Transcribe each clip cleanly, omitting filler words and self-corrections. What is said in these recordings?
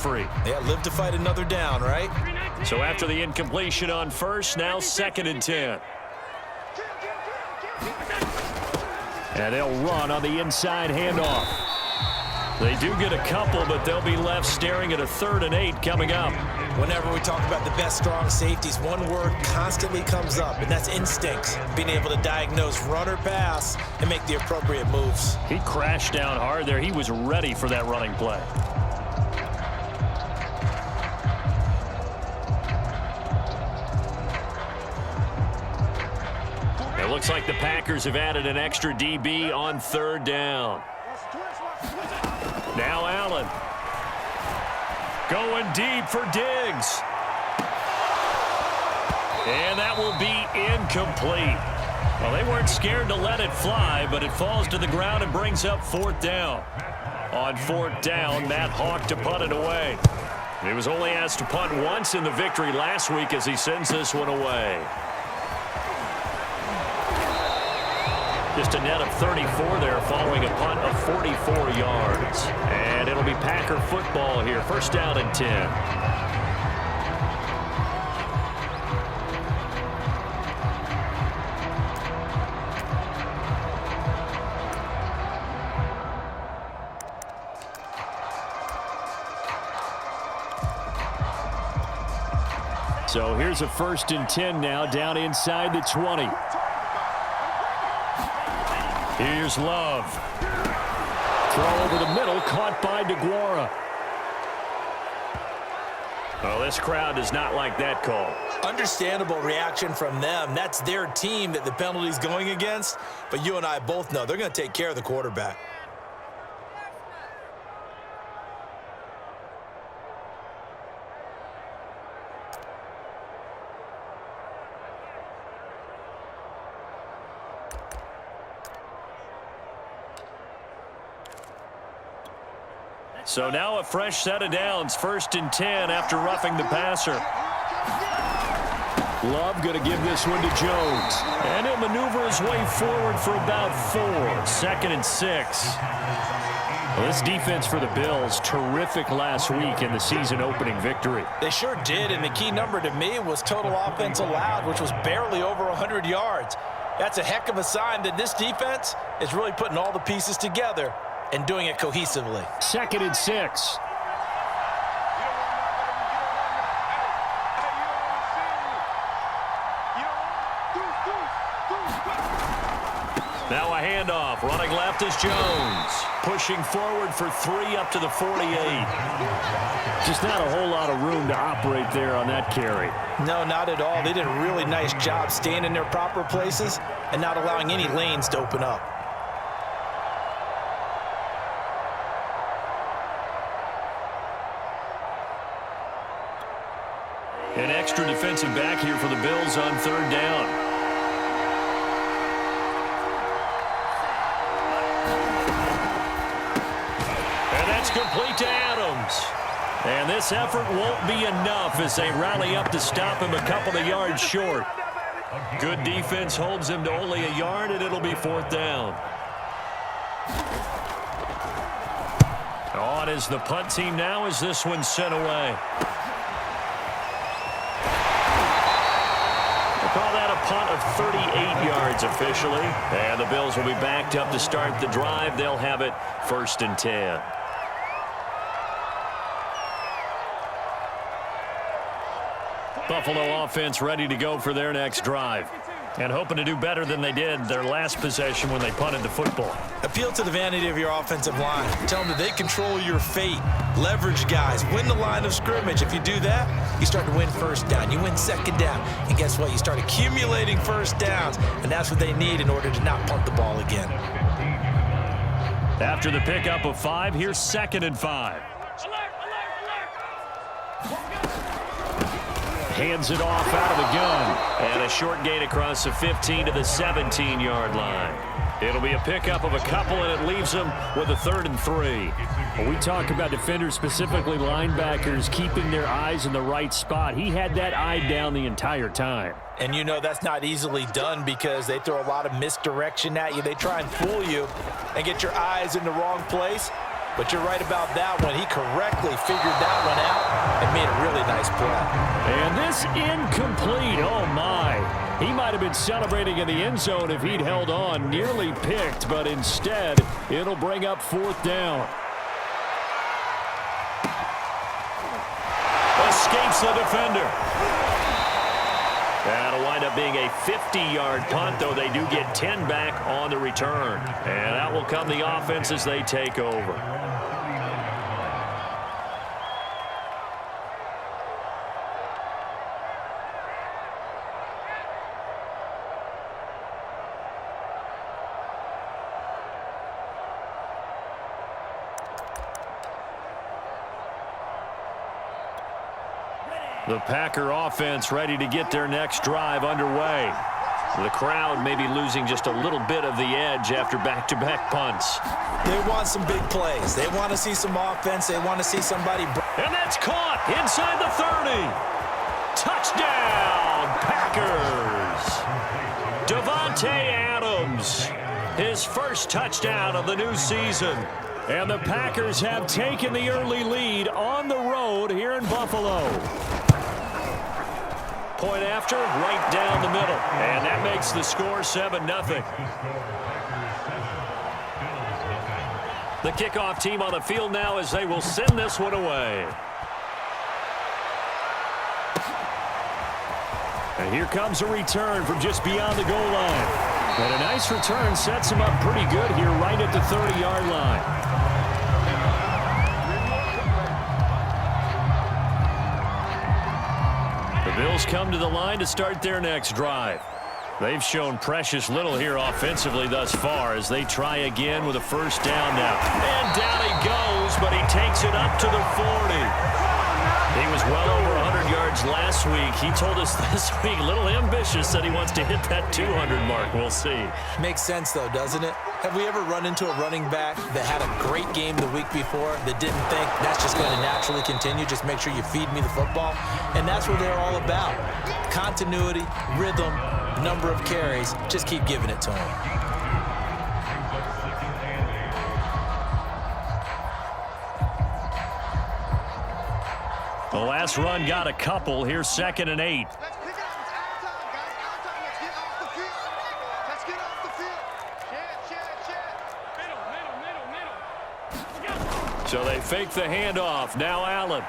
free. Yeah, live to fight another down, right? So after the incompletion on first, now 2nd and 10. And they'll run on the inside handoff. They do get a couple, but they'll be left staring at a 3rd and 8 coming up. Whenever we talk about the best strong safeties, one word constantly comes up, and that's instincts. Being able to diagnose run or pass and make the appropriate moves. He crashed down hard there. He was ready for that running play. It looks like the Packers have added an extra DB on 3rd down. Now Allen. Going deep for Diggs. And that will be incomplete. Well, they weren't scared to let it fly, but it falls to the ground and brings up 4th down. On 4th down, Matt Hawk to punt it away. He was only asked to punt once in the victory last week as he sends this one away. Just a net of 34 there following a punt of 44 yards. And it'll be Packer football here. 1st down and 10. So here's a 1st and 10 now down inside the 20. Here's Love. Throw over the middle, caught by DeGuara. Oh, this crowd does not like that call. Understandable reaction from them. That's their team that the penalty's going against. But you and I both know they're going to take care of the quarterback. So now a fresh set of downs, 1st and 10 after roughing the passer. Love going to give this one to Jones. And he'll maneuver his way forward for about 4. 2nd and 6. Well, this defense for the Bills, terrific last week in the season-opening victory. They sure did, and the key number to me was total offense allowed, which was barely over 100 yards. That's a heck of a sign that this defense is really putting all the pieces together and doing it cohesively. 2nd and 6. Now a handoff. Running left is Jones. Pushing forward for 3 up to the 48. Just not a whole lot of room to operate there on that carry. No, not at all. They did a really nice job staying in their proper places and not allowing any lanes to open up. An extra defensive back here for the Bills on 3rd down. And that's complete to Adams. And this effort won't be enough as they rally up to stop him a couple of yards short. Good defense holds him to only a yard, and it'll be 4th down. On is the punt team now as this one's sent away. Call that a punt of 38 yards officially. And the Bills will be backed up to start the drive. They'll have it 1st and 10. Buffalo offense ready to go for their next drive. And hoping to do better than they did their last possession when they punted the football. Appeal to the vanity of your offensive line. Tell them that they control your fate. Leverage guys. Win the line of scrimmage. If you do that, you start to win 1st down. You win 2nd down. And guess what? You start accumulating 1st downs. And that's what they need in order to not punt the ball again. After the pickup of 5, here's 2nd and 5. Hands it off out of the gun. And a short gain across the 15 to the 17-yard line. It'll be a pickup of a couple, and it leaves them with a 3rd and 3. When we talk about defenders, specifically linebackers, keeping their eyes in the right spot, he had that eye down the entire time. And you know that's not easily done because they throw a lot of misdirection at you. They try and fool you and get your eyes in the wrong place. But you're right about that one. He correctly figured that one out and made a really nice play. And this incomplete. Oh, my. He might have been celebrating in the end zone if he'd held on. Nearly picked, but instead, it'll bring up 4th down. Escapes the defender. That'll wind up being a 50-yard punt, though they do get 10 back on the return. And out will come the offense as they take over. The Packer offense ready to get their next drive underway. The crowd may be losing just a little bit of the edge after back-to-back punts. They want some big plays. They want to see some offense. They want to see somebody. And that's caught inside the 30. Touchdown, Packers. Davante Adams, his first touchdown of the new season. And the Packers have taken the early lead on the road here in Buffalo. Point after, right down the middle. And that makes the score 7-0. The kickoff team on the field now as they will send this one away. And here comes a return from just beyond the goal line. And a nice return sets him up pretty good here right at the 30-yard line. The Bills come to the line to start their next drive. They've shown precious little here offensively thus far as they try again with a first down now. And down he goes, but he takes it up to the 40. He was well over 100 yards last week. He told us this week, a little ambitious, that he wants to hit that 200 mark. We'll see. Makes sense, though, doesn't it? Have we ever run into a running back that had a great game the week before that didn't think that's just going to naturally continue? Just make sure you feed me the football. And that's what they're all about. Continuity, rhythm, number of carries. Just keep giving it to him. The last run got a couple. Here's 2nd and 8. So they fake the handoff. Now Allen.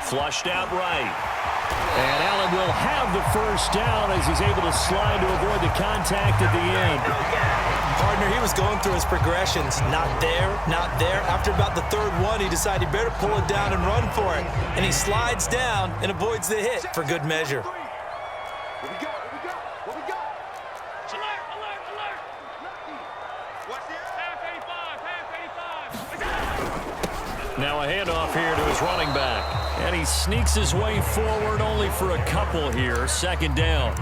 Flushed out right. And Allen will have the first down as he's able to slide to avoid the contact at the end. Partner, he was going through his progressions. Not there, not there. After about the 3rd one, he decided he better pull it down and run for it. And he slides down and avoids the hit for good measure. Now a handoff here to his running back. And he sneaks his way forward only for a couple here. 2nd down.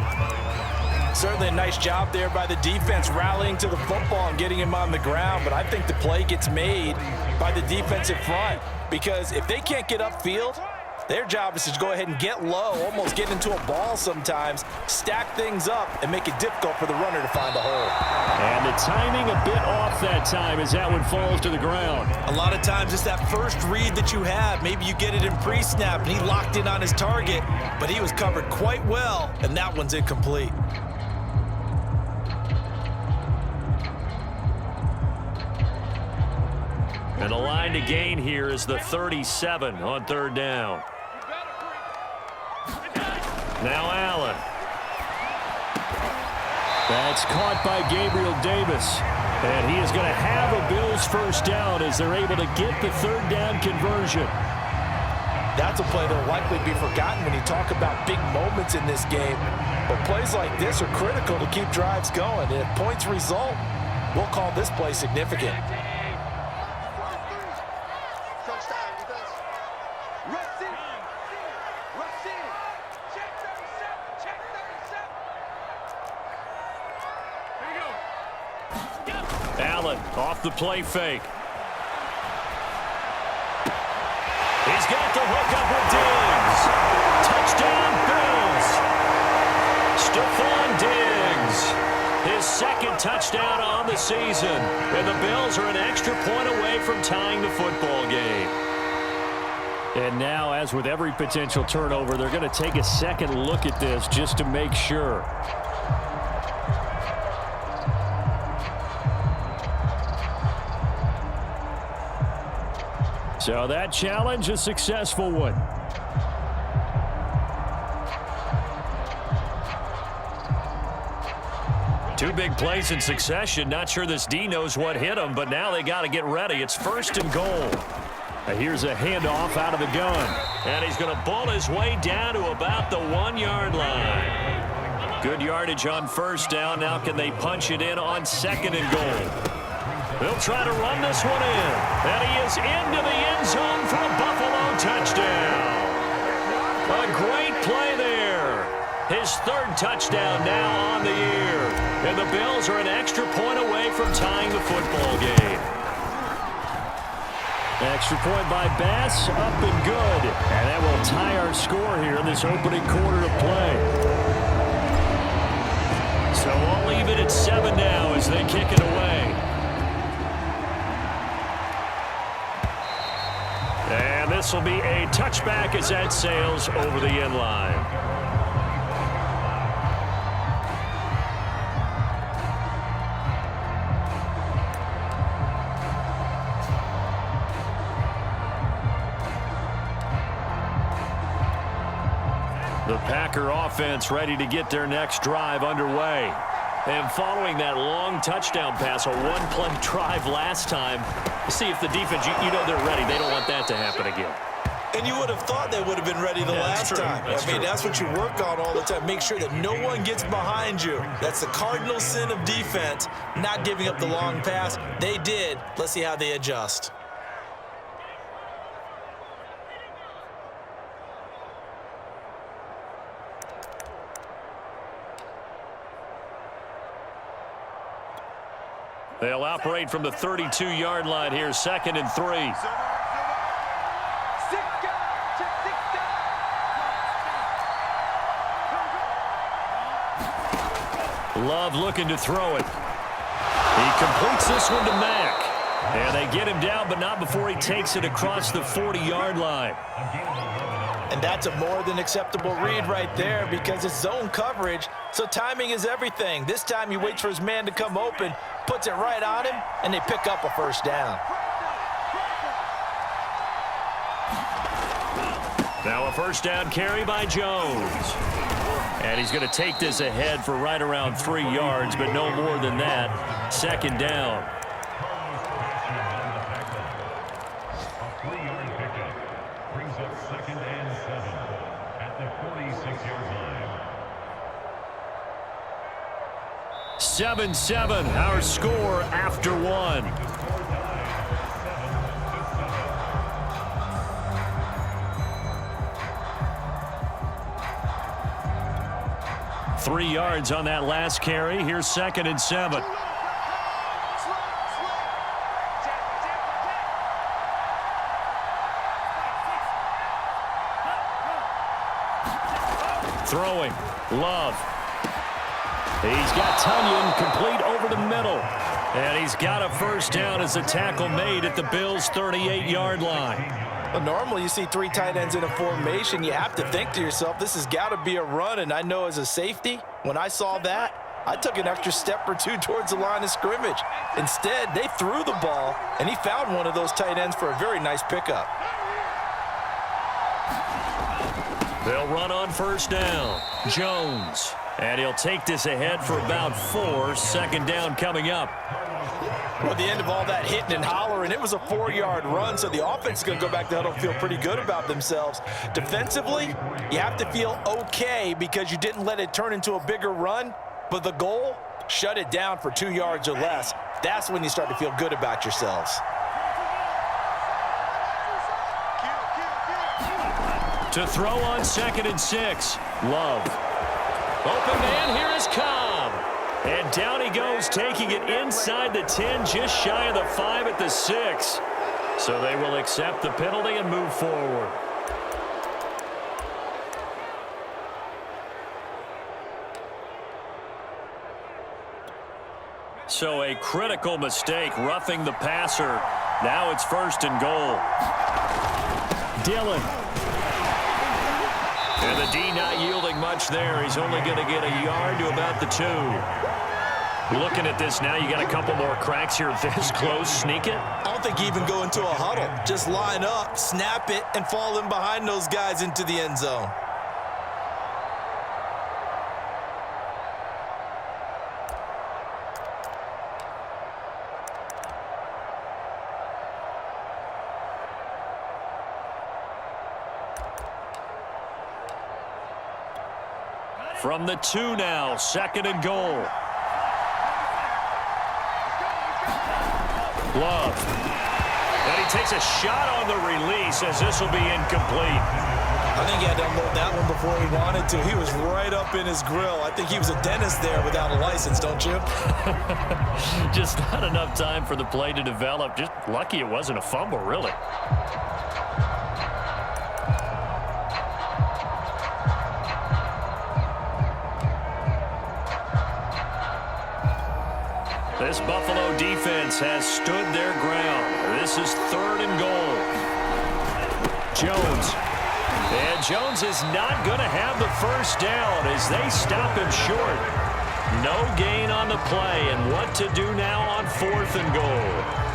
Certainly a nice job there by the defense rallying to the football and getting him on the ground. But I think the play gets made by the defensive front. Because if they can't get upfield, their job is to go ahead and get low, almost get into a ball sometimes, stack things up, and make it difficult for the runner to find a hole. And the timing a bit off that time as that one falls to the ground. A lot of times it's that first read that you have. Maybe you get it in pre-snap, and he locked in on his target, but he was covered quite well, and that one's incomplete. And the line to gain here is the 37 on 3rd down. Now Allen. That's caught by Gabriel Davis. And he is going to have a Bills first down as they're able to get the 3rd down conversion. That's a play that will likely be forgotten when you talk about big moments in this game. But plays like this are critical to keep drives going. And if points result, we'll call this play significant. Allen off the play fake. He's got the hook up with Diggs. Touchdown Bills. Stephon Diggs His second touchdown on the season. And the Bills are an extra point away from tying the football game. And now, as with every potential turnover, they're going to take a second look at this just to make sure. So that challenge, a successful one. Two big plays in succession. Not sure this D knows what hit him, but now they got to get ready. It's 1st and goal. Here's a handoff out of the gun. And he's going to bull his way down to about the 1-yard line. Good yardage on 1st down. Now can they punch it in on 2nd and goal? They'll try to run this one in. And he is into the end zone for a Buffalo touchdown. A great play there. His 3rd touchdown now on the year. And the Bills are an extra point away from tying the football game. Extra point by Bass, up and good. And that will tie our score here in this opening quarter of play. So we'll leave it at 7 now as they kick it away. And this will be a touchback as that sails over the end line. The Packer offense ready to get their next drive underway. And following that long touchdown pass, a one-play drive last time, see if the defense, you know they're ready. They don't want that to happen again. And you would have thought they would have been ready the last time. That's what you work on all the time. Make sure that no one gets behind you. That's the cardinal sin of defense, not giving up the long pass. They did. Let's see how they adjust. They'll operate from the 32-yard line here, 2nd and 3. Love looking to throw it. He completes this one to Mack. And they get him down, but not before he takes it across the 40-yard line. And that's a more than acceptable read right there because it's zone coverage, so timing is everything. This time he waits for his man to come open, puts it right on him, and they pick up a 1st down. Now a 1st down carry by Jones. And he's going to take this ahead for right around 3 yards, but no more than that. 2nd down. A 3-yard pickup brings up 2nd and 7 at the 46-yard line. 7-7, our score after 1. Three yards on that last carry. Here's 2nd and 7. Throwing. Love. He's got Tunyon complete over the middle. And he's got a 1st down as the tackle made at the Bills' 38-yard line. Well, normally you see 3 tight ends in a formation. You have to think to yourself, this has got to be a run. And I know as a safety, when I saw that, I took an extra step or 2 towards the line of scrimmage. Instead, they threw the ball, and he found one of those tight ends for a very nice pickup. They'll run on 1st down. Jones. And he'll take this ahead for about 4. 2nd down coming up. Well, at the end of all that hitting and hollering, it was a 4-yard run, so the offense is going to go back to huddle and feel pretty good about themselves. Defensively, you have to feel okay because you didn't let it turn into a bigger run, but the goal, shut it down for 2 yards or less. That's when you start to feel good about yourselves. To throw on 2nd and 6. Love. Open man, here is Cobb. And down he goes, taking it inside the 10, just shy of the 5 at the 6. So they will accept the penalty and move forward. So a critical mistake, roughing the passer. Now it's 1st and goal. Dillon. And the D not yielding much there. He's only going to get a yard to about the 2. Looking at this now, you got a couple more cracks here this close. Sneak it? I don't think you even go into a huddle. Just line up, snap it, and fall in behind those guys into the end zone. From the 2 now, 2nd and goal. Love. And he takes a shot on the release as this will be incomplete. I think he had to unload that one before he wanted to. He was right up in his grill. I think he was a dentist there without a license, don't you? Just not enough time for the play to develop. Just lucky it wasn't a fumble, really. This Buffalo defense has stood their ground. This is 3rd and goal. Jones. And Jones is not going to have the first down as they stop him short. No gain on the play, and what to do now on 4th and goal.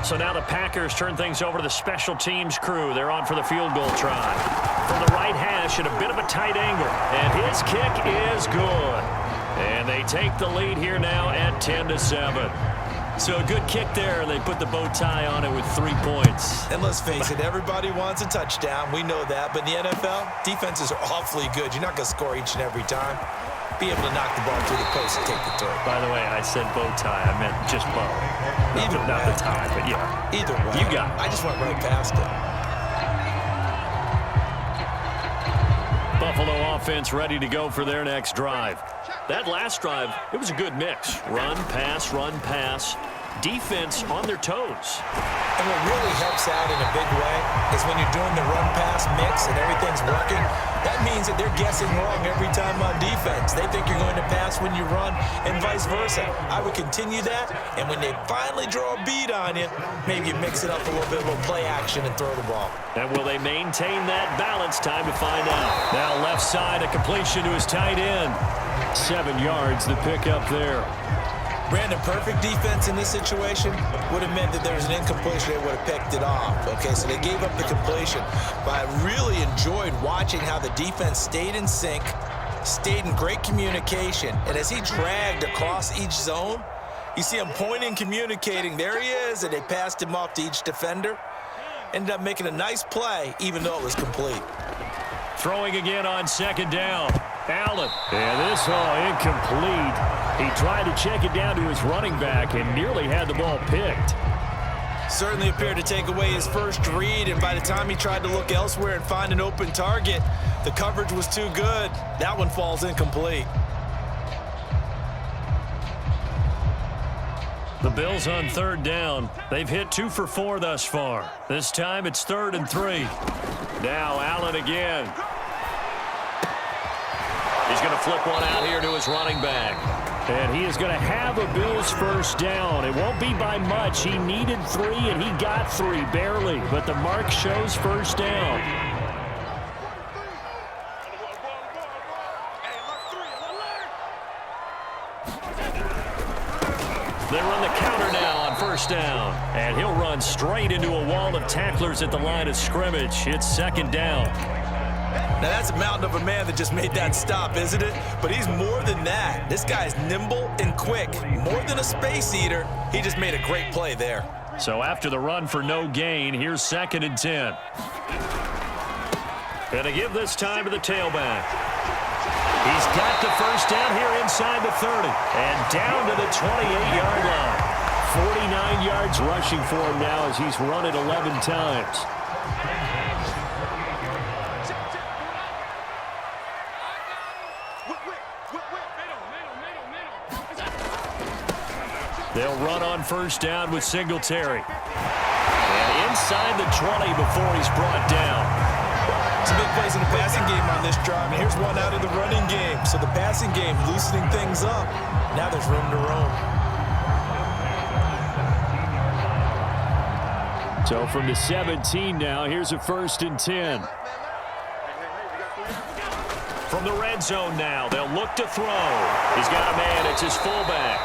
So now the Packers turn things over to the special teams crew. They're on for the field goal try. From the right hash at a bit of a tight angle. And his kick is good. And they take the lead here now at 10-7. So a good kick there, and they put the bow tie on it with 3 points. And let's face it, everybody wants a touchdown. We know that. But in the NFL, defenses are awfully good. You're not going to score each and every time. Be able to knock the ball through the post and take the turn. By the way, I said bow tie. I meant just bow. Either way. Not the tie, but yeah. Either way. You got it. I just went right past it. Buffalo offense ready to go for their next drive. That last drive, it was a good mix. Run, pass, defense on their toes. And what really helps out in a big way is when you're doing the run-pass mix and everything's working, that means that they're guessing wrong every time on defense. They think you're going to pass when you run and vice versa. I would continue that, and when they finally draw a beat on you, maybe you mix it up a little bit, a little play action, and throw the ball. And will they maintain that balance? Time to find out. Now left side, a completion to his tight end. 7 yards, the pickup there. Brandon, perfect defense in this situation would have meant that there was an incompletion. They would have picked it off. Okay, so they gave up the completion. But I really enjoyed watching how the defense stayed in sync, stayed in great communication. And as he dragged across each zone, you see him pointing, communicating. There he is, and they passed him off to each defender. Ended up making a nice play, even though it was complete. Throwing again on 2nd down. Allen. And this incomplete. He tried to check it down to his running back and nearly had the ball picked. Certainly appeared to take away his first read, and by the time he tried to look elsewhere and find an open target, the coverage was too good. That one falls incomplete. The Bills on 3rd down. They've hit 2 for 4 thus far. This time it's 3rd and 3. Now Allen again. He's going to flip one out here to his running back. And he is going to have a Bills first down. It won't be by much. He needed 3, and he got 3, barely. But the mark shows first down. They run the counter now on 1st down. And he'll run straight into a wall of tacklers at the line of scrimmage. It's 2nd down. Now, that's a mountain of a man that just made that stop, isn't it? But he's more than that. This guy's nimble and quick. More than a space eater, he just made a great play there. So after the run for no gain, here's 2nd and 10. And to give this time to the tailback. He's got the first down here inside the 30. And down to the 28-yard line. 49 yards rushing for him now as he's run it 11 times. They'll run on 1st down with Singletary. And inside the 20 before he's brought down. Some big plays in the passing game on this drive, and here's one out of the running game. So the passing game loosening things up. Now there's room to roam. So from the 17 now, here's a 1st and 10. From the red zone now, they'll look to throw. He's got a man. It's his fullback.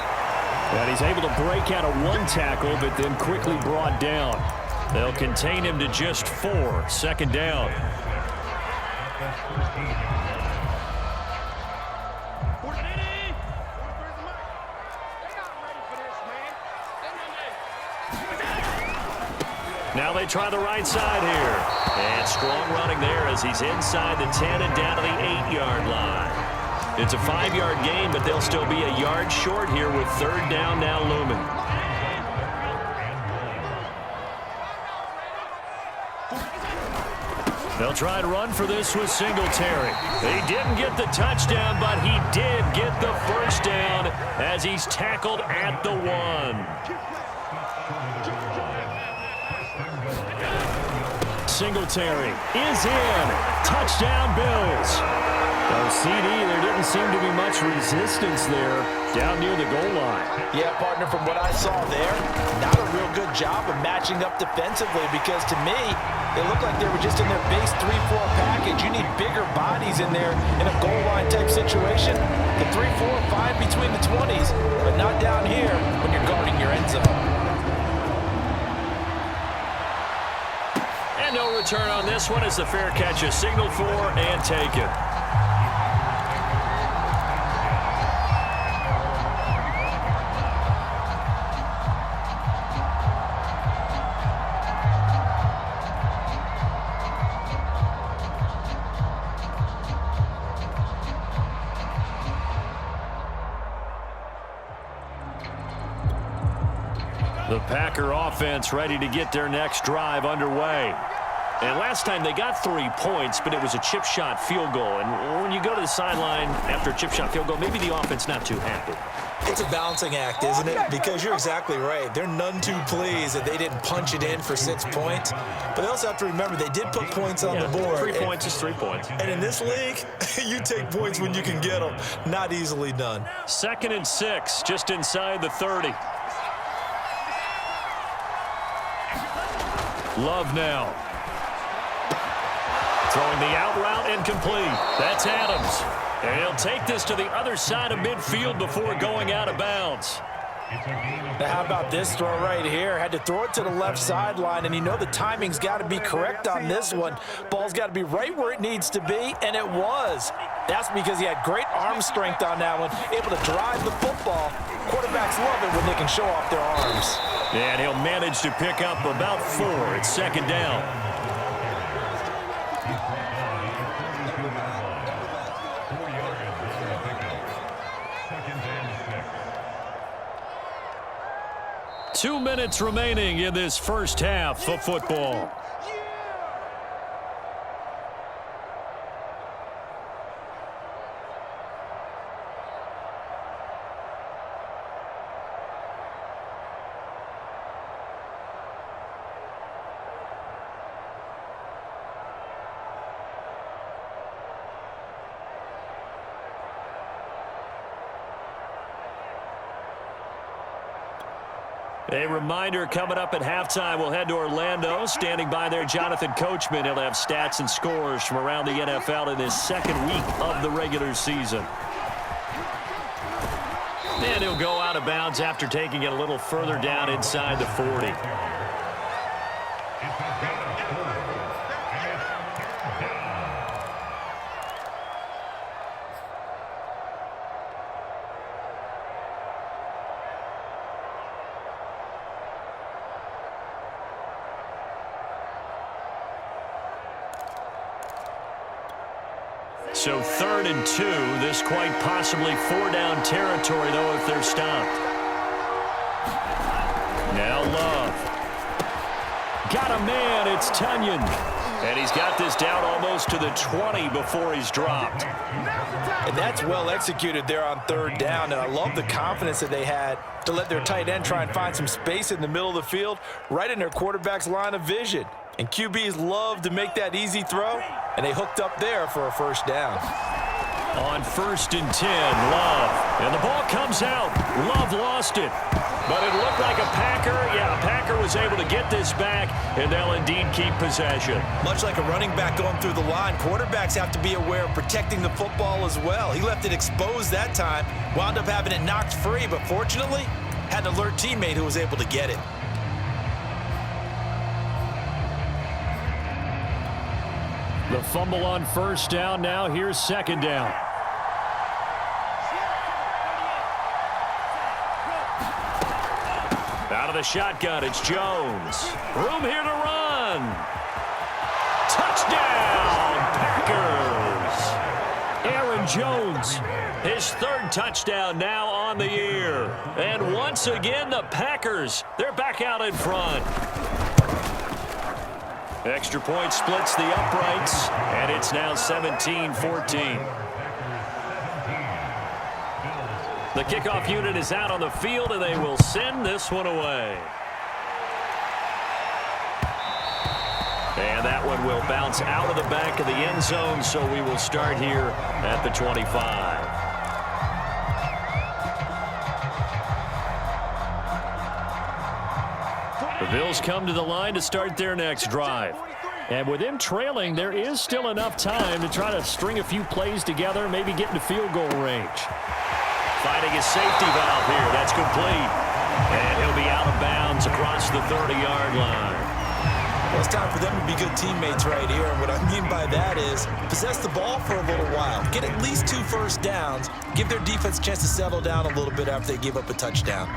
And he's able to break out of one tackle, but then quickly brought down. They'll contain him to just 4. 2nd down. Now they try the right side here. And strong running there as he's inside the 10 and down to the 8-yard line. It's a 5-yard gain, but they'll still be a yard short here with 3rd down now looming. They'll try to run for this with Singletary. He didn't get the touchdown, but he did get the 1st down as he's tackled at the 1. Singletary is in. Touchdown, Bills. CD, there didn't seem to be much resistance there down near the goal line. Yeah, partner, from what I saw there, not a real good job of matching up defensively because to me, they looked like they were just in their base 3-4 package. You need bigger bodies in there in a goal line type situation. The 3-4, fine between the 20s, but not down here when you're guarding your end zone. And no return on this one as the fair catch is signaled for and taken. The Packer offense ready to get their next drive underway. And last time they got 3 points, but it was a chip shot field goal. And when you go to the sideline after a chip shot field goal, maybe the offense not too happy. It's a balancing act, isn't it? Because you're exactly right. They're none too pleased that they didn't punch it in for 6 points. But they also have to remember they did put points on the board. 3 points is 3 points. And in this league, you take points when you can get them. Not easily done. 2nd and 6, just inside the 30. Love now. Throwing the out route incomplete. That's Adams. And he'll take this to the other side of midfield before going out of bounds. Now how about this throw right here? Had to throw it to the left sideline, and you know the timing's got to be correct on this one. Ball's got to be right where it needs to be, and it was. That's because he had great arm strength on that one, able to drive the football. Quarterbacks love it when they can show off their arms. And he'll manage to pick up about 4. It's 2nd down. Two minutes remaining in this first half of football. A reminder coming up at halftime. We'll head to Orlando. Standing by there, Jonathan Coachman. He'll have stats and scores from around the NFL in this 2nd week of the regular season. And he'll go out of bounds after taking it a little further down inside the 40. So 3rd and 2. This quite possibly 4-down territory, though, if they're stopped. Now Love. Got a man. It's Tunyon. And he's got this down almost to the 20 before he's dropped. And that's well executed there on 3rd down. And I love the confidence that they had to let their tight end try and find some space in the middle of the field, right in their quarterback's line of vision. And QBs love to make that easy throw, and they hooked up there for a first down. On 1st and 10, Love. And the ball comes out. Love lost it. But it looked like a Packer. Yeah, a Packer was able to get this back, and they'll indeed keep possession. Much like a running back going through the line, quarterbacks have to be aware of protecting the football as well. He left it exposed that time, wound up having it knocked free, but fortunately, had an alert teammate who was able to get it. The fumble on 1st down. Now here's 2nd down. Out of the shotgun, it's Jones. Room here to run. Touchdown, Packers. Aaron Jones, his 3rd touchdown now on the year. And once again, the Packers, they're back out in front. Extra point splits the uprights, and it's now 17-14. The kickoff unit is out on the field, and they will send this one away. And that one will bounce out of the back of the end zone, so we will start here at the 25. The Bills come to the line to start their next drive. And with them trailing, there is still enough time to try to string a few plays together, maybe get into field goal range. Finding his safety valve here. That's complete. And he'll be out of bounds across the 30-yard line. Well, it's time for them to be good teammates right here. And what I mean by that is possess the ball for a little while. Get at least 2 first downs. Give their defense a chance to settle down a little bit after they give up a touchdown.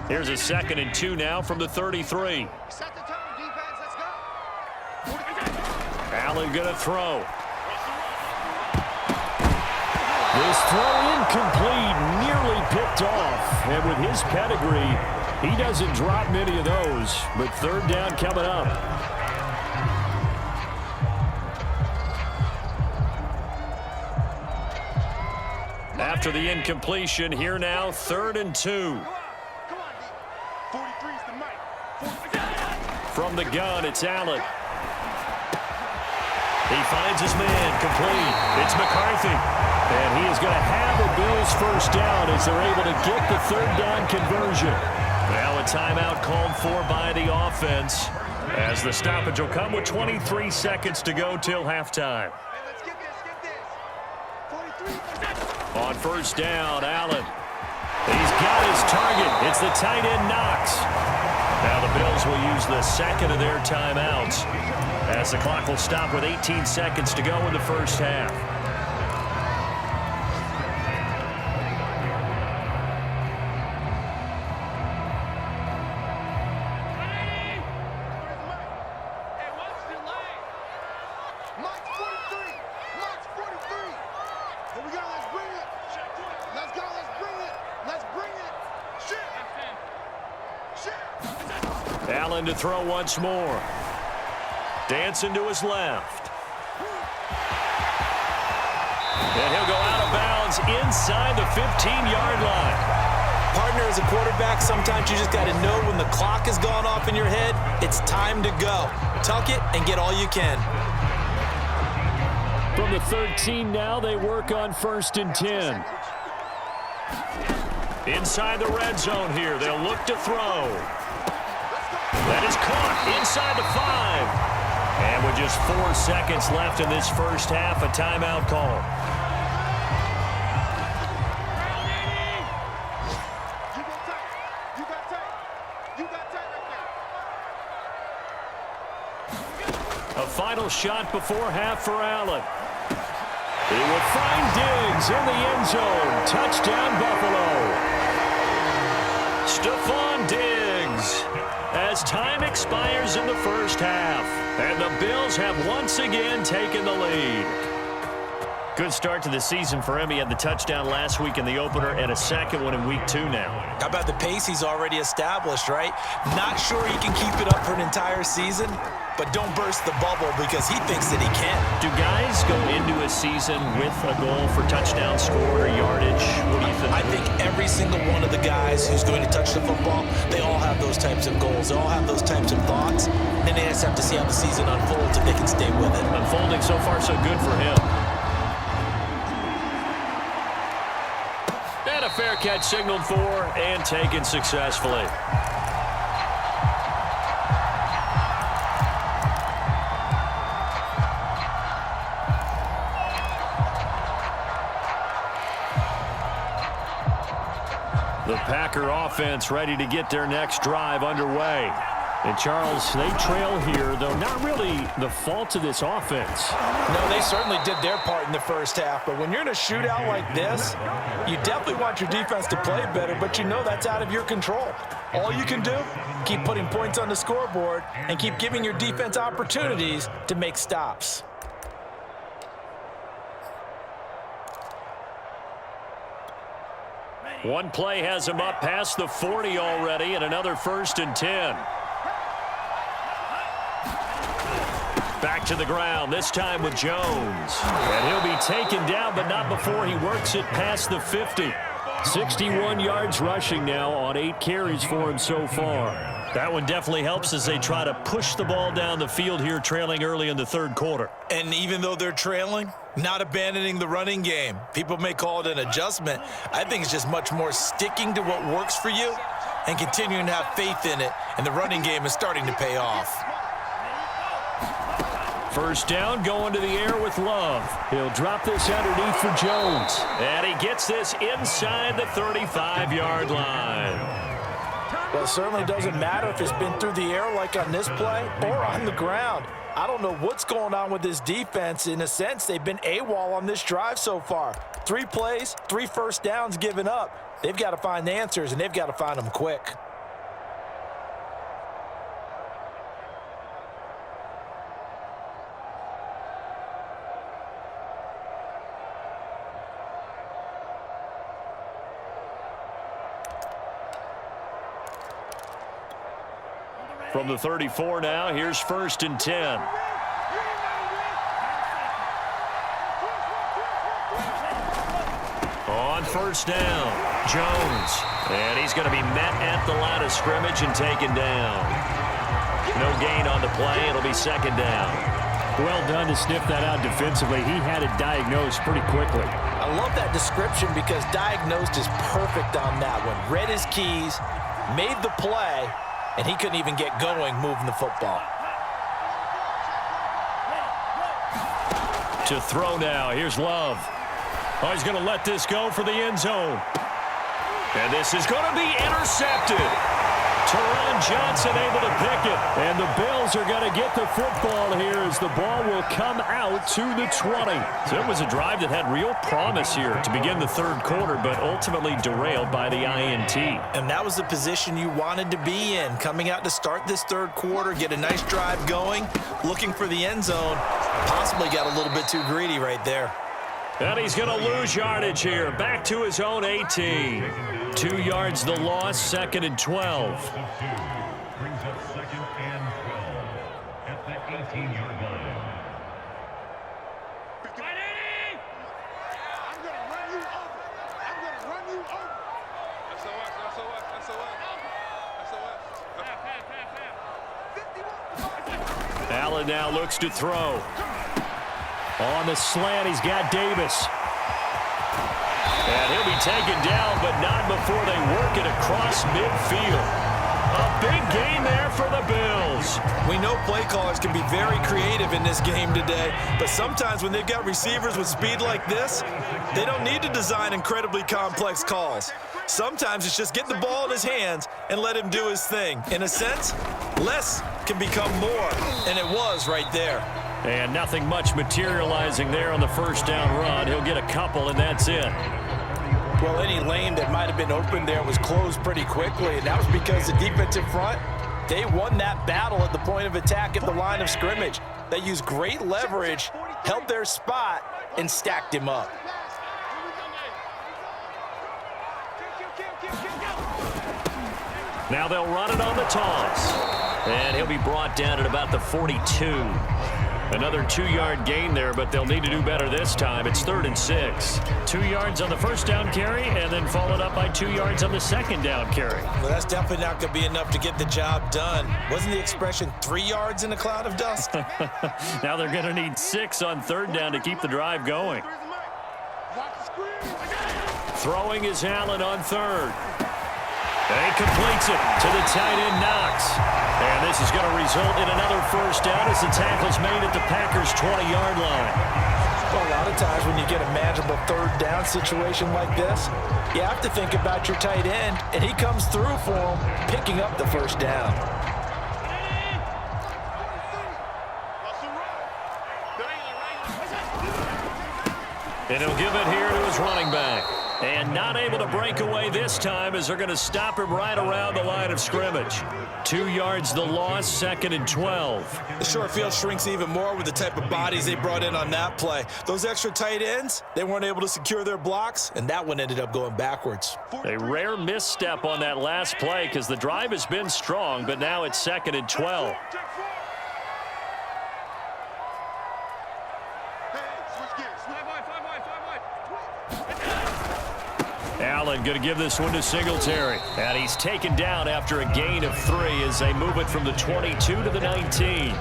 Here's a 2nd and 2 now from the 33. Set the tone, defense. Let's go. Allen going to throw. This throw incomplete, nearly picked off. And with his pedigree, he doesn't drop many of those. But 3rd down coming up. After the incompletion, here now, 3rd and 2. From the gun, it's Allen. He finds his man, complete. It's McCarthy. And he is going to have the Bills' first down as they're able to get the 3rd down conversion. Now a timeout called for by the offense as the stoppage will come with 23 seconds to go till halftime. Let's get this. 43. On 1st down, Allen. He's got his target. It's the tight end Knox. Now the Bills will use the 2nd of their timeouts as the clock will stop with 18 seconds to go in the first half. Allen to throw once more. Dancing to his left. And he'll go out of bounds inside the 15-yard line. Partner, as a quarterback, sometimes you just got to know when the clock has gone off in your head, it's time to go. Tuck it and get all you can. From the 13 now, they work on 1st and 10. Inside the red zone here, they'll look to throw. That is caught inside the 5. And with just 4 seconds left in this first half, a timeout call. A final shot before half for Allen. He will find Diggs in the end zone. Touchdown, Buffalo. Stephon Diggs. As time expires in the first half, and the Bills have once again taken the lead. Good start to the season for him. He had the touchdown last week in the opener and a second one in week 2 now. How about the pace he's already established, right? Not sure he can keep it up for an entire season, but don't burst the bubble because he thinks that he can. Do guys go into a season with a goal for touchdown scored or yardage? What do you think? I think every single one of the guys who's going to touch the football, they all have those types of goals. They all have those types of thoughts. Then they just have to see how the season unfolds if they can stay with it. Unfolding so far so good for him. And a fair catch signaled for and taken successfully. The Packer offense ready to get their next drive underway. And, Charles, they trail here, though not really the fault of this offense. No, they certainly did their part in the first half. But when you're in a shootout like this, you definitely want your defense to play better, but you know that's out of your control. All you can do, keep putting points on the scoreboard and keep giving your defense opportunities to make stops. One play has him up past the 40 already, and another 1st and 10. Back to the ground, this time with Jones. And he'll be taken down, but not before he works it past the 50. 61 yards rushing now on 8 carries for him so far. That one definitely helps as they try to push the ball down the field here, trailing early in the 3rd quarter. And even though they're trailing, not abandoning the running game. People may call it an adjustment. I think it's just much more sticking to what works for you and continuing to have faith in it. And the running game is starting to pay off. 1st down, going to the air with Love. He'll drop this underneath for Jones. And he gets this inside the 35-yard line. Well, it certainly doesn't matter if it's been through the air like on this play or on the ground. I don't know what's going on with this defense. In a sense, they've been AWOL on this drive so far. 3 plays, 3 first downs given up. They've got to find the answers, and they've got to find them quick. From the 34 now, here's 1st and 10. On 1st down, Jones. And he's going to be met at the line of scrimmage and taken down. No gain on the play. It'll be 2nd down. Well done to sniff that out defensively. He had it diagnosed pretty quickly. I love that description because diagnosed is perfect on that one. Read his keys, made the play, and he couldn't even get going moving the football. To throw now. Here's Love. Oh, he's going to let this go for the end zone. And this is going to be intercepted. Teron Johnson able to pick it. And the Bills are going to get the football here as the ball will come out to the 20. So it was a drive that had real promise here to begin the 3rd quarter, but ultimately derailed by the INT. And that was the position you wanted to be in, coming out to start this 3rd quarter, get a nice drive going, looking for the end zone. Possibly got a little bit too greedy right there. And he's going to lose yardage here. Back to his own 18. 2 yards the loss, 2nd and 12. Brings up 2nd and 12 at the 18-yard line. I'm going to run you over. I'm going to run you over. Allen now looks to throw. On the slant, he's got Davis. And he'll be taken down, but not before they work it across midfield. A big gain there for the Bills. We know play callers can be very creative in this game today, but sometimes when they've got receivers with speed like this, they don't need to design incredibly complex calls. Sometimes it's just get the ball in his hands and let him do his thing. In a sense, less can become more, and it was right there. And nothing much materializing there on the 1st down run. He'll get a couple, and that's it. Well, any lane that might have been open there was closed pretty quickly, and that was because the defensive front, they won that battle at the point of attack at the line of scrimmage. They used great leverage held their spot, and stacked him up. Now they'll run it on the toss. And he'll be brought down at about the 42. Another 2-yard gain there, but they'll need to do better this time. It's 3rd and 6. 2 yards on the first down carry, and then followed up by 2 yards on the second down carry. Well, that's definitely not going to be enough to get the job done. Wasn't the expression 3 yards in a cloud of dust? Now they're going to need 6 on 3rd down to keep the drive going. Throwing is Allen on 3rd. And he completes it to the tight end, Knox. And this is going to result in another first down as the tackle's made at the Packers' 20-yard line. Well, a lot of times when you get a manageable 3rd down situation like this, you have to think about your tight end, and he comes through for him, picking up the first down. And he'll give it here to his running back. And not able to break away this time as they're going to stop him right around the line of scrimmage. 2 yards the loss, 2nd and 12. The short field shrinks even more with the type of bodies they brought in on that play. Those extra tight ends, they weren't able to secure their blocks, and that one ended up going backwards. A rare misstep on that last play because the drive has been strong, but now it's 2nd and 12. Allen going to give this one to Singletary. And he's taken down after a gain of 3 as they move it from the 22 to the 19.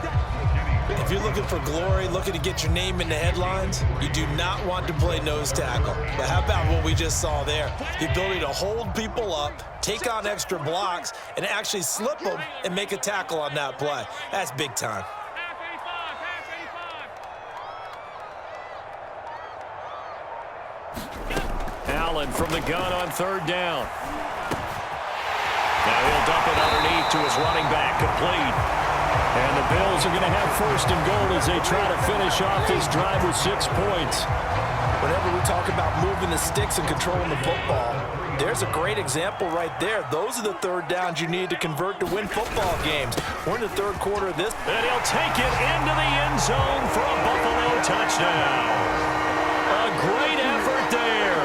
If you're looking for glory, looking to get your name in the headlines, you do not want to play nose tackle. But how about what we just saw there? The ability to hold people up, take on extra blocks, and actually slip them and make a tackle on that play. That's big time. Allen from the gun on 3rd down. Now he'll dump it underneath to his running back, complete. And the Bills are going to have 1st and goal as they try to finish off this drive with 6 points. Whenever we talk about moving the sticks and controlling the football, there's a great example right there. Those are the 3rd downs you need to convert to win football games. We're in the 3rd quarter of this. And he'll take it into the end zone for a Buffalo touchdown. A great effort there.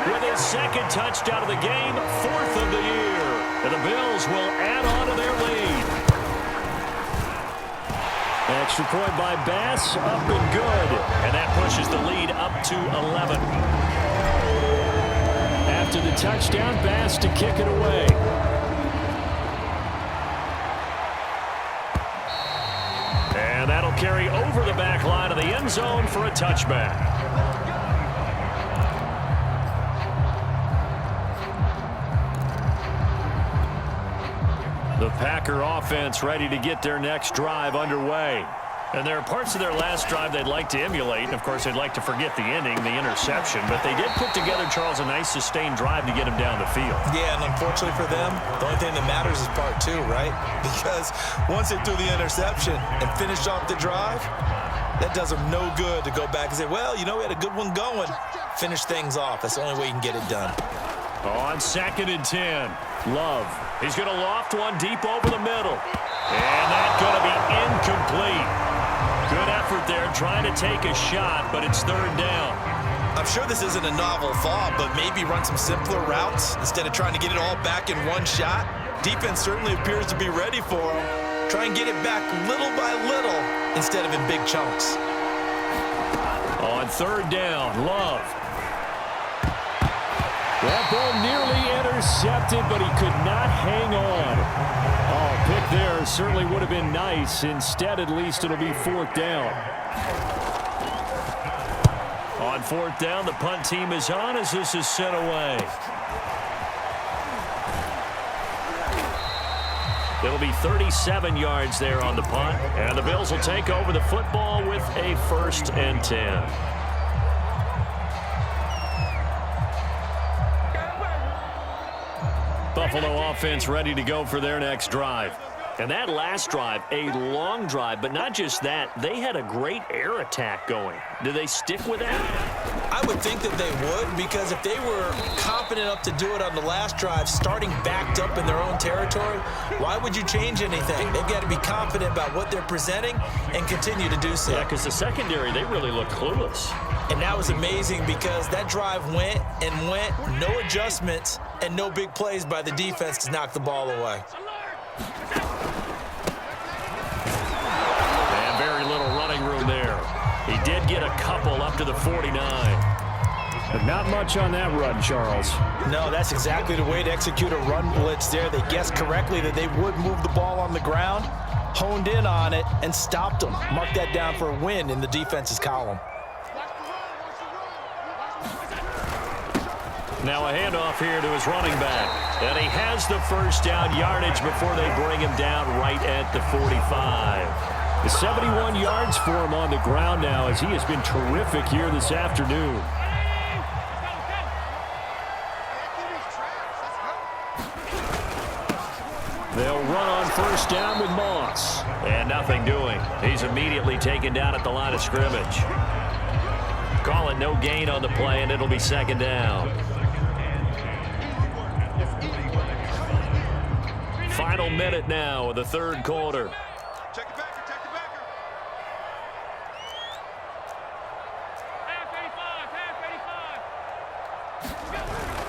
With his 2nd touchdown of the game, 4th of the year. And the Bills will add on to their lead. Extra point by Bass, up and good. And that pushes the lead up to 11. After the touchdown, Bass to kick it away. And that'll carry over the back line of the end zone for a touchback. The Packer offense ready to get their next drive underway. And there are parts of their last drive they'd like to emulate. And, of course, they'd like to forget the ending, the interception. But they did put together, Charles, a nice sustained drive to get him down the field. Yeah, and unfortunately for them, the only thing that matters is part 2, right? Because once they threw the interception and finished off the drive, that does them no good to go back and say, well, you know, we had a good one going. Finish things off. That's the only way you can get it done. On 2nd and 10, Love. He's going to loft one deep over the middle. And that's going to be incomplete. Good effort there trying to take a shot, but it's 3rd down. I'm sure this isn't a novel thought, but maybe run some simpler routes instead of trying to get it all back in one shot. Defense certainly appears to be ready for him. Try and get it back little by little instead of in big chunks. On 3rd down, Love. That ball nearly intercepted, but he could not hang on. Oh, pick there certainly would have been nice. Instead, at least, it'll be 4th down. On 4th down, the punt team is on as this is sent away. It'll be 37 yards there on the punt, and the Bills will take over the football with a 1st and 10. Buffalo offense ready to go for their next drive. And that last drive, a long drive, but not just that, they had a great air attack going. Do they stick with that? I would think that they would, because if they were confident enough to do it on the last drive, starting backed up in their own territory, why would you change anything? They've got to be confident about what they're presenting and continue to do so. Yeah, because the secondary, they really look clueless. And that was amazing because that drive went and went, no adjustments and no big plays by the defense to knock the ball away. And very little running room there. He did get a couple up to the 49. But not much on that run, Charles. No, that's exactly the way to execute a run blitz there. They guessed correctly that they would move the ball on the ground, honed in on it, and stopped them. Mark that down for a win in the defense's column. Now a handoff here to his running back. And he has the first down yardage before they bring him down right at the 45. 71 yards for him on the ground now, as he has been terrific here this afternoon. They'll run on first down with Moss. And nothing doing. He's immediately taken down at the line of scrimmage. Call it no gain on the play, and it'll be second down. Final minute now of the third quarter. Check the backer, check the backer.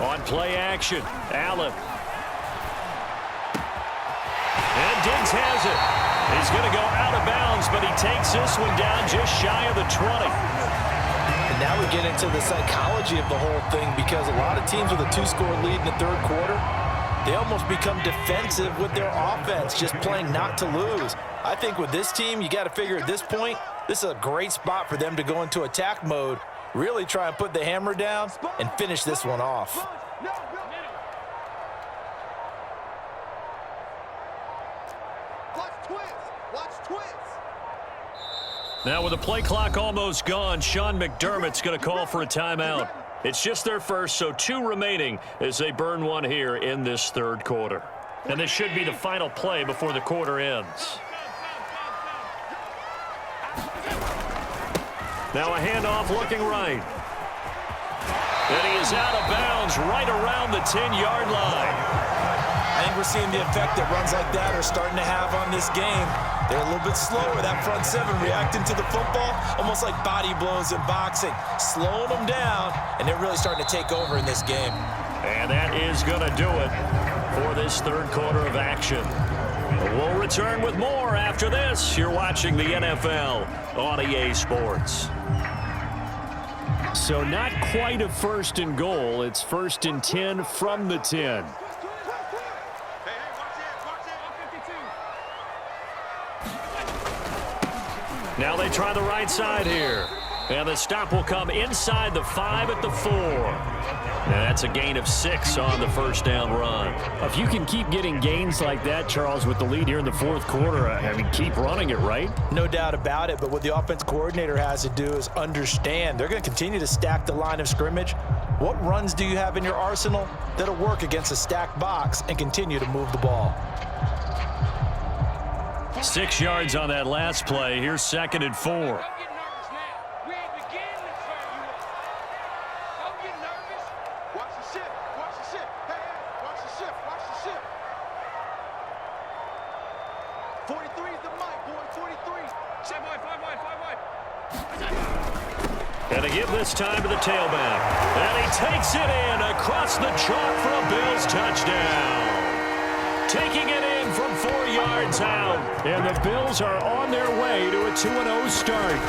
On play action, Allen. And Diggs has it. He's going to go out of bounds, but he takes this one down just shy of the 20. And now we get into the psychology of the whole thing, because a lot of teams with a 2-score lead in the third quarter, they almost become defensive with their offense, just playing not to lose. I think with this team, you got to figure at this point, this is a great spot for them to go into attack mode, really try and put the hammer down and finish this one off. Watch twins. Watch twins. Now with the play clock almost gone, Sean McDermott's going to call for a timeout. It's just their first, so 2 remaining as they burn one here in this third quarter. And this should be the final play before the quarter ends. Now a handoff looking right. And he is out of bounds right around the 10-yard line. I think we're seeing the effect that runs like that are starting to have on this game. They're a little bit slower, that front seven, reacting to the football, almost like body blows in boxing, slowing them down, and they're really starting to take over in this game. And that is going to do it for this third quarter of action. We'll return with more after this. You're watching the NFL on EA Sports. So not quite a first and goal. It's first and 10 from the 10. Now they try the right side here. And the stop will come inside the 5 at the 4. And that's a gain of 6 on the first down run. If you can keep getting gains like that, Charles, with the lead here in the fourth quarter, I mean, keep running it, right? No doubt about it, but what the offense coordinator has to do is understand they're going to continue to stack the line of scrimmage. What runs do you have in your arsenal that'll work against a stacked box and continue to move the ball? 6 yards on that last play. Here's second and 4. And they give this time to the tailback. And he takes it in across the chalk for a Bills touchdown. Taking it in from 4 yards out. And the Bills are on their way to a 2-0 start.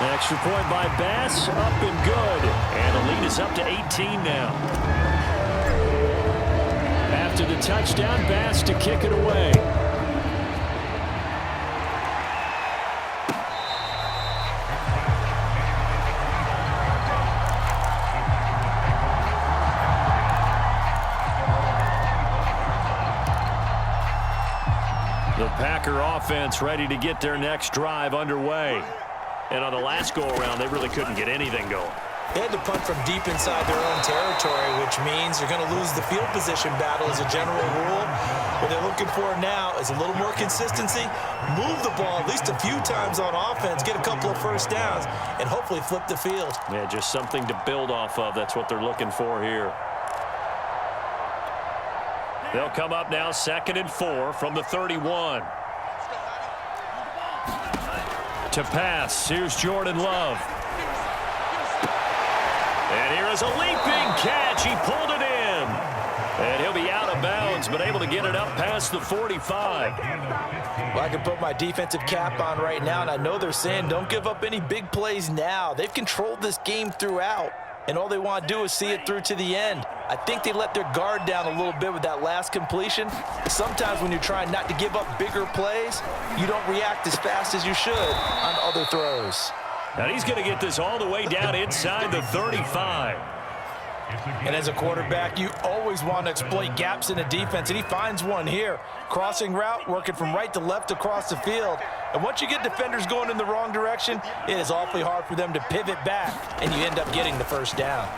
An extra point by Bass, up and good. And the lead is up to 18 now. After the touchdown, Bass to kick it away. The Packer offense ready to get their next drive underway. And on the last go-around, they really couldn't get anything going. They had to punt from deep inside their own territory, which means you're going to lose the field position battle as a general rule. What they're looking for now is a little more consistency, move the ball at least a few times on offense, get a couple of first downs, and hopefully flip the field. Yeah, just something to build off of. That's what they're looking for here. They'll come up now 2nd and 4 from the 31. To pass, here's Jordan Love. And here is a leaping catch. He pulled it in. And he'll be out of bounds, but able to get it up past the 45. Well, I can put my defensive cap on right now, and I know they're saying don't give up any big plays now. They've controlled this game throughout, and all they want to do is see it through to the end. I think they let their guard down a little bit with that last completion. Sometimes when you're trying not to give up bigger plays, you don't react as fast as you should on other throws. And he's going to get this all the way down inside the 35. And as a quarterback, you always want to exploit gaps in the defense, and he finds one here. Crossing route, working from right to left across the field. And once you get defenders going in the wrong direction, it is awfully hard for them to pivot back, and you end up getting the first down.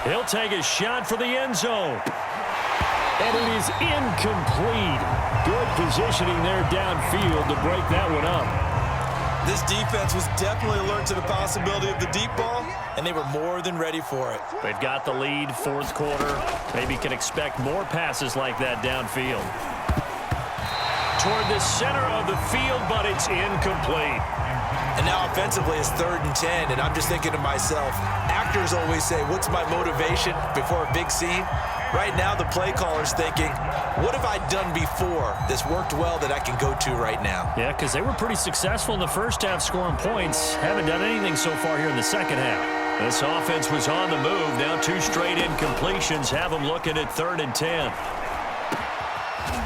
He'll take a shot for the end zone. And it is incomplete. Good positioning there downfield to break that one up. This defense was definitely alert to the possibility of the deep ball, and they were more than ready for it. They've got the lead, 4th quarter. Maybe can expect more passes like that downfield. Toward the center of the field, but it's incomplete. And now offensively it's 3rd and 10, and I'm just thinking to myself, actors always say, what's my motivation before a big scene? Right now the play caller's thinking, what have I done before that's worked well that I can go to right now? Yeah, because they were pretty successful in the first half scoring points. Haven't done anything so far here in the second half. This offense was on the move. Now 2 straight incompletions have them looking at 3rd and 10.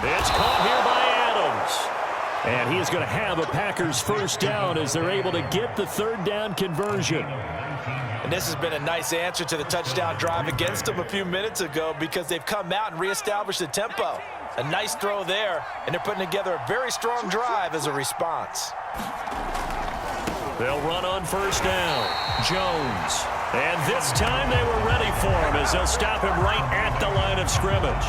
It's caught here by Adams. And he is going to have a Packers first down as they're able to get the 3rd down conversion. And this has been a nice answer to the touchdown drive against them a few minutes ago because they've come out and reestablished the tempo. A nice throw there, and they're putting together a very strong drive as a response. They'll run on first down. Jones. And this time they were ready for him as they'll stop him right at the line of scrimmage.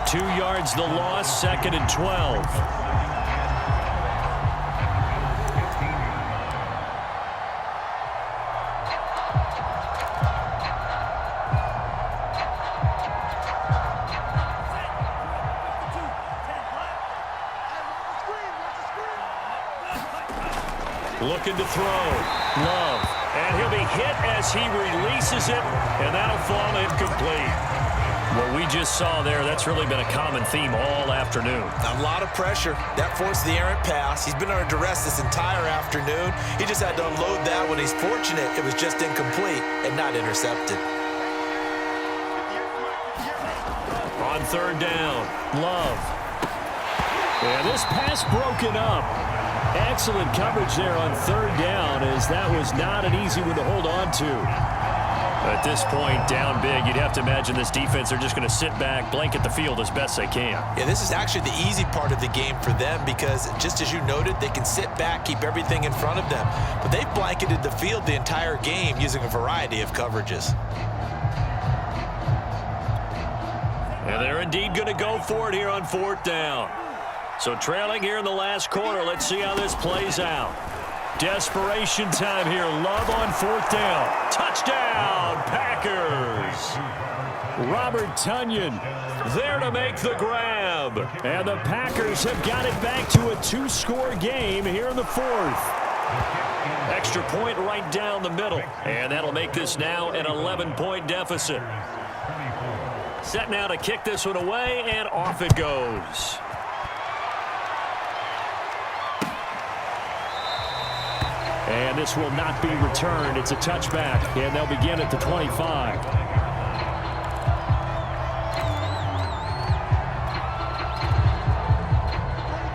2 yards the loss, 2nd and 12. Looking to throw. Love. And he'll be hit as he releases it, and that'll fall incomplete. What we just saw there, that's really been a common theme all afternoon. A lot of pressure. That forced the errant pass. He's been under duress this entire afternoon. He just had to unload that when he's fortunate it was just incomplete and not intercepted. On 3rd down, Love. And this pass broken up. Excellent coverage there on 3rd down, as that was not an easy one to hold on to. At this point, down big, you'd have to imagine this defense, they're just going to sit back, blanket the field as best they can. Yeah, this is actually the easy part of the game for them because, just as you noted, they can sit back, keep everything in front of them. But they've blanketed the field the entire game using a variety of coverages. And they're indeed going to go for it here on 4th down. So trailing here in the last quarter, let's see how this plays out. Desperation time here. Love on 4th down. Touchdown, Packers. Robert Tonyan there to make the grab. And the Packers have got it back to a 2-score game here in the 4th. Extra point right down the middle. And that'll make this now an 11-point deficit. Set now to kick this one away, and off it goes. And this will not be returned. It's a touchback, and they'll begin at the 25.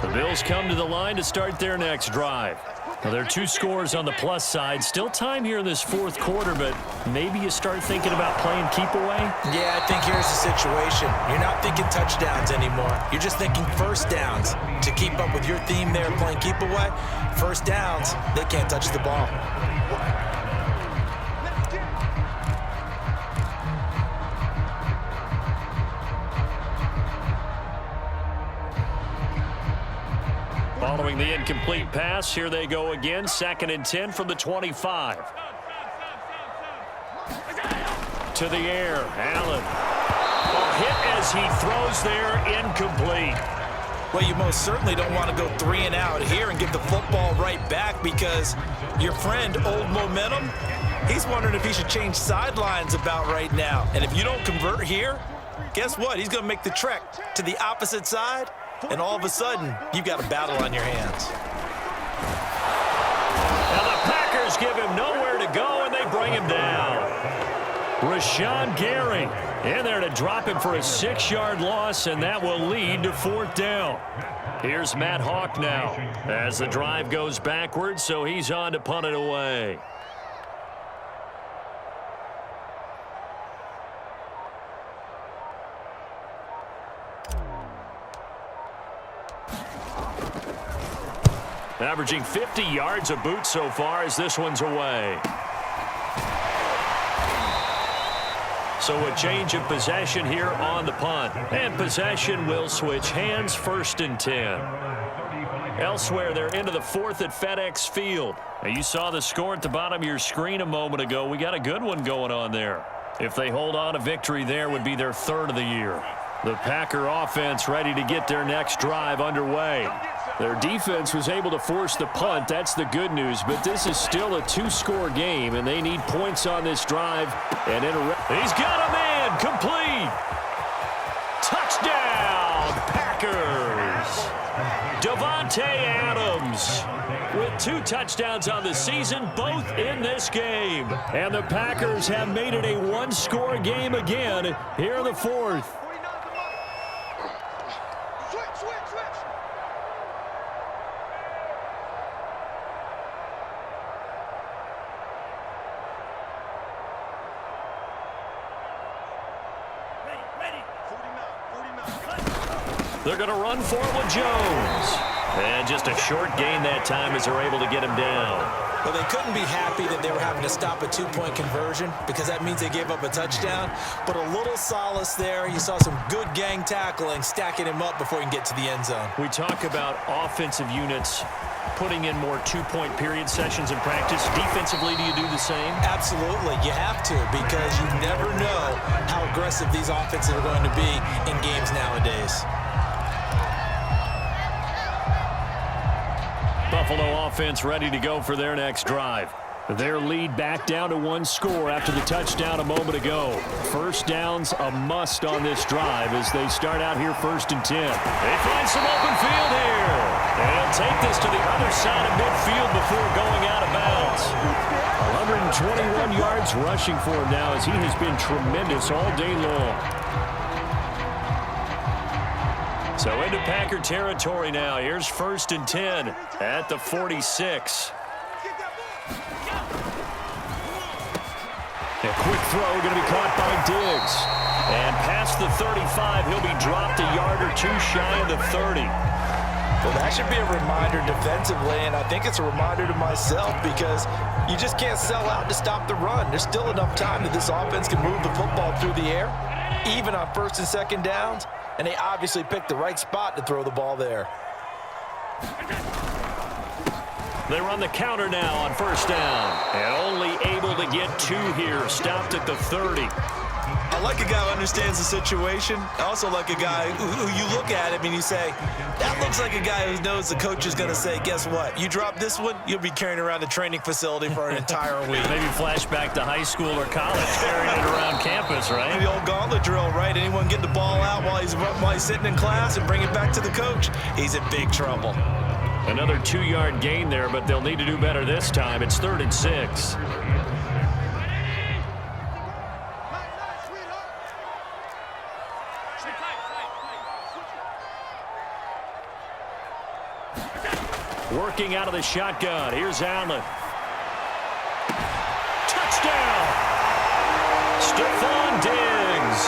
The Bills come to the line to start their next drive. Now, there are 2 scores on the plus side. Still time here in this 4th quarter, but maybe you start thinking about playing keep away? Yeah, I think here's the situation. You're not thinking touchdowns anymore. You're just thinking first downs. To keep up with your theme there, playing keep away, first downs, they can't touch the ball. Following the incomplete pass, here they go again. 2nd and 10 from the 25. To the air, Allen. A hit as he throws there, incomplete. Well, you most certainly don't want to go 3 and out here and give the football right back, because your friend, Old Momentum, he's wondering if he should change sidelines about right now. And if you don't convert here, guess what? He's going to make the trek to the opposite side, and all of a sudden, you've got a battle on your hands. Now the Packers give him nowhere to go, and they bring him down. Rashawn Gary in there to drop him for a 6-yard loss, and that will lead to 4th down. Here's Matt Hawk now as the drive goes backwards, so he's on to punt it away. Averaging 50 yards a boot so far as this one's away. So a change of possession here on the punt. And possession will switch hands, 1st and 10. Elsewhere, they're into the 4th at FedEx Field. Now, you saw the score at the bottom of your screen a moment ago. We got a good one going on there. If they hold on, a victory there would be their 3rd of the year. The Packer offense ready to get their next drive underway. Their defense was able to force the punt. That's the good news. But this is still a 2-score game, and they need points on this drive. And he's got a man complete. Touchdown, Packers. Davante Adams with 2 touchdowns on the season, both in this game. And the Packers have made it a 1-score game again here in the 4th. They're going to run for it with Jones. And just a short gain that time as they're able to get him down. Well, they couldn't be happy that they were having to stop a 2-point conversion, because that means they gave up a touchdown. But a little solace there. You saw some good gang tackling, stacking him up before he can get to the end zone. We talk about offensive units putting in more 2-point period sessions in practice. Defensively, do you do the same? Absolutely. You have to, because you never know how aggressive these offenses are going to be in games nowadays. Buffalo offense ready to go for their next drive. Their lead back down to 1 score after the touchdown a moment ago. 1st down's a must on this drive as they start out here 1st and 10. They find some open field here. And he'll take this to the other side of midfield before going out of bounds. 121 yards rushing for him now as he has been tremendous all day long. So into Packer territory now. Here's 1st and 10 at the 46. A quick throw going to be caught by Diggs. And past the 35, he'll be dropped a yard or 2 shy of the 30. Well, that should be a reminder defensively, and I think it's a reminder to myself, because you just can't sell out to stop the run. There's still enough time that this offense can move the football through the air, even on 1st and 2nd downs. And they obviously picked the right spot to throw the ball there. They run the counter now on 1st down. And only able to get 2 here. Stopped at the 30. I like a guy who understands the situation. I also like a guy who you look at him and you say, that looks like a guy who knows the coach is going to say, guess what? You drop this one, you'll be carrying around the training facility for an entire week. Maybe flashback to high school or college, carrying it around campus, right? The old gauntlet drill, right? Anyone get the ball out while he's sitting in class and bring it back to the coach, he's in big trouble. Another 2-yard gain there, but they'll need to do better this time. It's 3rd and 6. Working out of the shotgun. Here's Allen. Touchdown! Stephon Diggs.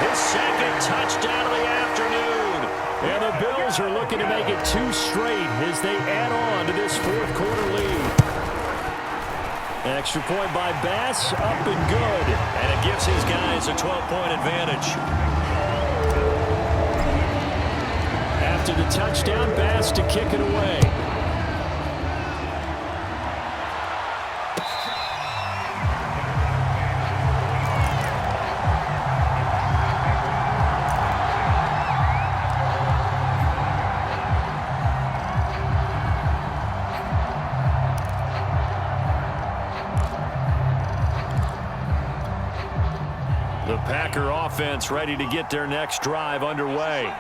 His 2nd touchdown of the afternoon. And the Bills are looking to make it 2 straight as they add on to this 4th quarter lead. Extra point by Bass, up and good. And it gives his guys a 12-point advantage. to the touchdown pass to kick it away. The Packer offense ready to get their next drive underway.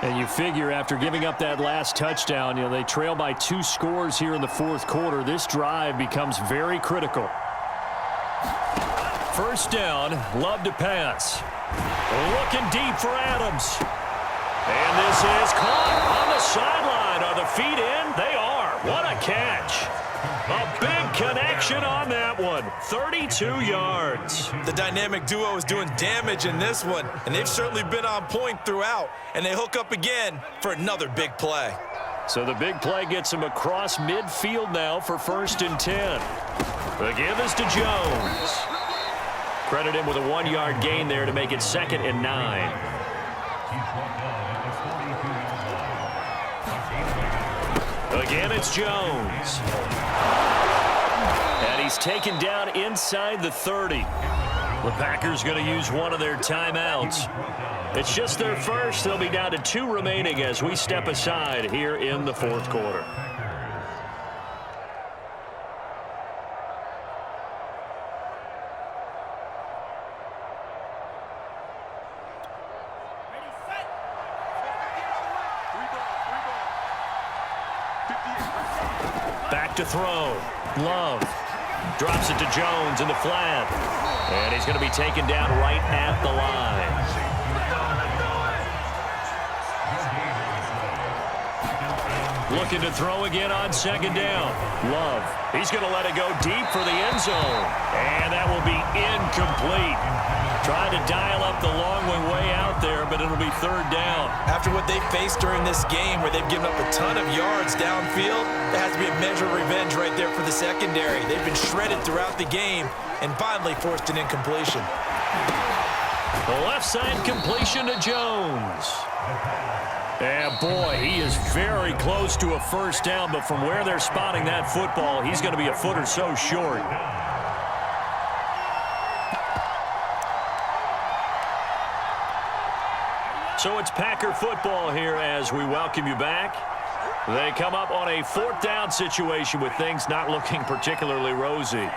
And you figure after giving up that last touchdown, they trail by 2 scores here in the fourth quarter. This drive becomes very critical. First down, Love to pass. Looking deep for Adams. And this is caught on the sideline. Are the feet in? They are. What a catch. A big connection on that one. 32 yards. The dynamic duo is doing damage in this one, and they've certainly been on point throughout. And they hook up again for another big play. So the big play gets him across midfield now for 1st and 10. The give is to Jones. Credit him with a 1-yard gain there to make it 2nd and 9. Again, it's Jones. And he's taken down inside the 30. The Packers going to use one of their timeouts. It's just their first. They'll be down to 2 remaining as we step aside here in the fourth quarter. Back to throw. Love drops it to Jones in the flat. And he's going to be taken down right at the line. Looking to throw again on 2nd down. Love. He's going to let it go deep for the end zone. And that will be incomplete. Trying to dial up the long way out there, but it'll be 3rd down. After what they faced during this game where they've given up a ton of yards downfield, there has to be a measure of revenge right there for the secondary. They've been shredded throughout the game and finally forced an incompletion. The left side completion to Jones. And boy, he is very close to a 1st down, but from where they're spotting that football, he's going to be a foot or so short. So it's Packer football here as we welcome you back. They come up on a 4th down situation with things not looking particularly rosy.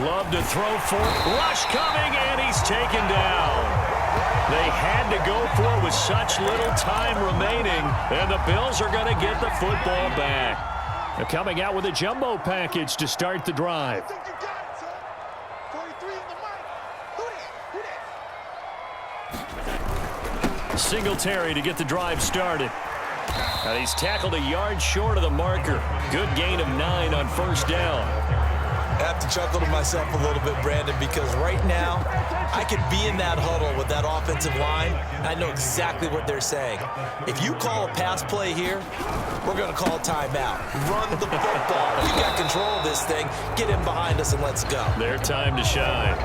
Love to throw for rush coming, and he's taken down. They had to go for it with such little time remaining, and the Bills are going to get the football back. They're coming out with a jumbo package to start the drive. Singletary to get the drive started. And he's tackled a yard short of the marker. Good gain of 9 on 1st down. I have to chuckle to myself a little bit, Brandon, because right now I could be in that huddle with that offensive line, and I know exactly what they're saying. If you call a pass play here, we're going to call a timeout. Run the football. You got control of this thing. Get in behind us and let's go. Their time to shine.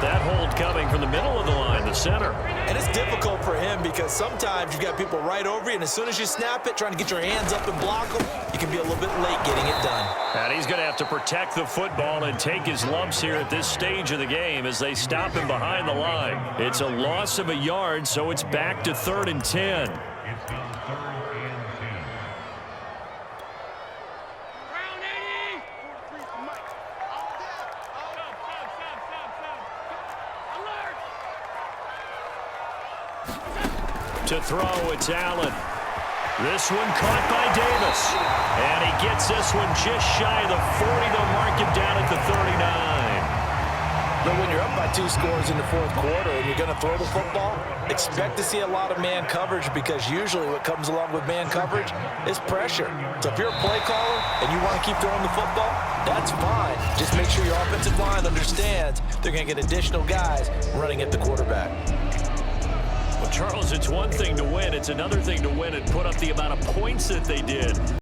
That hold coming from the middle of the line, the center. And it's difficult for him because sometimes you've got people right over you, and as soon as you snap it, trying to get your hands up and block them, you can be a little bit late getting it done. And he's going to have to protect the football and take his lumps here at this stage of the game as they stop him behind the line. It's a loss of a yard, so it's back to 3rd and 10. To throw, it's Allen. This one caught by Davis. And he gets this one just shy of the 40. They'll mark him down at the 39. But when you're up by 2 scores in the fourth quarter and you're going to throw the football, expect to see a lot of man coverage because usually what comes along with man coverage is pressure. So if you're a play caller and you want to keep throwing the football, that's fine. Just make sure your offensive line understands they're going to get additional guys running at the quarterback. Well, Charles, it's one thing to win. It's another thing to win and put up the amount of points that they did.